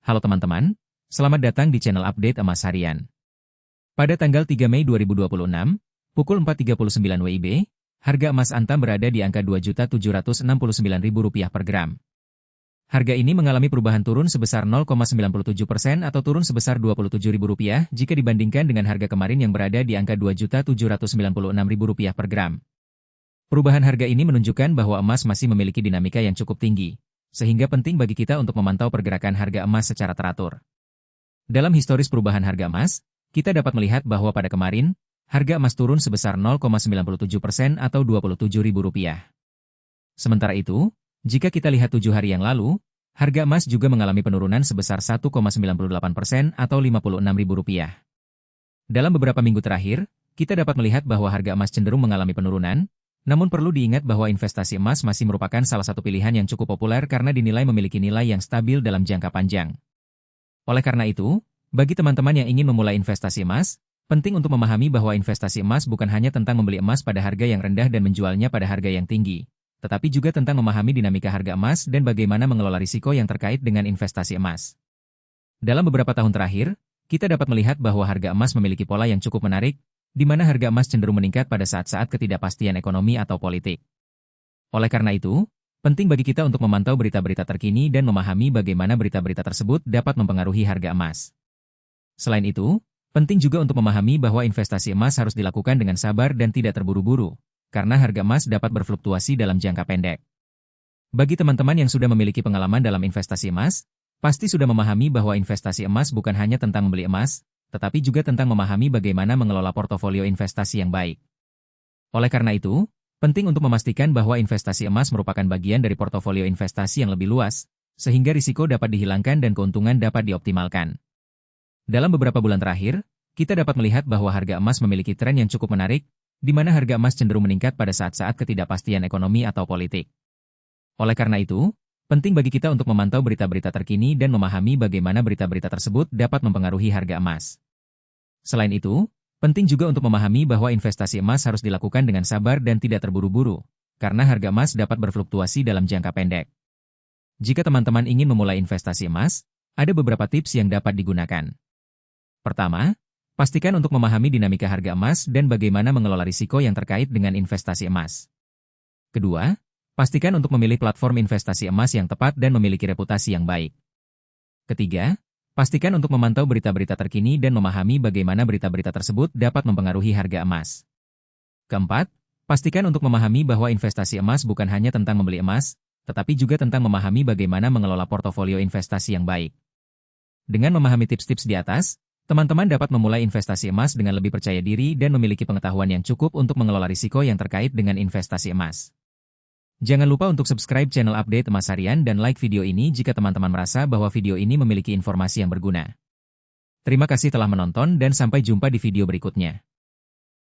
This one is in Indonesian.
Halo teman-teman, selamat datang di channel update emas harian. Pada tanggal 3 Mei 2026, pukul 4.39 WIB, harga emas Antam berada di angka Rp2.769.000 per gram. Harga ini mengalami perubahan turun sebesar 0,97% atau turun sebesar Rp27.000 jika dibandingkan dengan harga kemarin yang berada di angka Rp2.796.000 per gram. Perubahan harga ini menunjukkan bahwa emas masih memiliki dinamika yang cukup tinggi, sehingga penting bagi kita untuk memantau pergerakan harga emas secara teratur. Dalam historis perubahan harga emas, kita dapat melihat bahwa pada kemarin, harga emas turun sebesar 0,97% atau Rp27.000. Sementara itu, jika kita lihat 7 hari yang lalu, harga emas juga mengalami penurunan sebesar 1,98% atau Rp56.000. Dalam beberapa minggu terakhir, kita dapat melihat bahwa harga emas cenderung mengalami penurunan. Namun perlu diingat bahwa investasi emas masih merupakan salah satu pilihan yang cukup populer karena dinilai memiliki nilai yang stabil dalam jangka panjang. Oleh karena itu, bagi teman-teman yang ingin memulai investasi emas, penting untuk memahami bahwa investasi emas bukan hanya tentang membeli emas pada harga yang rendah dan menjualnya pada harga yang tinggi, tetapi juga tentang memahami dinamika harga emas dan bagaimana mengelola risiko yang terkait dengan investasi emas. Dalam beberapa tahun terakhir, kita dapat melihat bahwa harga emas memiliki pola yang cukup menarik, di mana harga emas cenderung meningkat pada saat-saat ketidakpastian ekonomi atau politik. Oleh karena itu, penting bagi kita untuk memantau berita-berita terkini dan memahami bagaimana berita-berita tersebut dapat mempengaruhi harga emas. Selain itu, penting juga untuk memahami bahwa investasi emas harus dilakukan dengan sabar dan tidak terburu-buru, karena harga emas dapat berfluktuasi dalam jangka pendek. Bagi teman-teman yang sudah memiliki pengalaman dalam investasi emas, pasti sudah memahami bahwa investasi emas bukan hanya tentang membeli emas, tetapi juga tentang memahami bagaimana mengelola portofolio investasi yang baik. Oleh karena itu, penting untuk memastikan bahwa investasi emas merupakan bagian dari portofolio investasi yang lebih luas, sehingga risiko dapat dihilangkan dan keuntungan dapat dioptimalkan. Dalam beberapa bulan terakhir, kita dapat melihat bahwa harga emas memiliki tren yang cukup menarik, di mana harga emas cenderung meningkat pada saat-saat ketidakpastian ekonomi atau politik. Oleh karena itu, penting bagi kita untuk memantau berita-berita terkini dan memahami bagaimana berita-berita tersebut dapat mempengaruhi harga emas. Selain itu, penting juga untuk memahami bahwa investasi emas harus dilakukan dengan sabar dan tidak terburu-buru, karena harga emas dapat berfluktuasi dalam jangka pendek. Jika teman-teman ingin memulai investasi emas, ada beberapa tips yang dapat digunakan. Pertama, pastikan untuk memahami dinamika harga emas dan bagaimana mengelola risiko yang terkait dengan investasi emas. Kedua, pastikan untuk memilih platform investasi emas yang tepat dan memiliki reputasi yang baik. Ketiga, pastikan untuk memantau berita-berita terkini dan memahami bagaimana berita-berita tersebut dapat mempengaruhi harga emas. Keempat, pastikan untuk memahami bahwa investasi emas bukan hanya tentang membeli emas, tetapi juga tentang memahami bagaimana mengelola portofolio investasi yang baik. Dengan memahami tips-tips di atas, teman-teman dapat memulai investasi emas dengan lebih percaya diri dan memiliki pengetahuan yang cukup untuk mengelola risiko yang terkait dengan investasi emas. Jangan lupa untuk subscribe channel update emas harian dan like video ini jika teman-teman merasa bahwa video ini memiliki informasi yang berguna. Terima kasih telah menonton dan sampai jumpa di video berikutnya.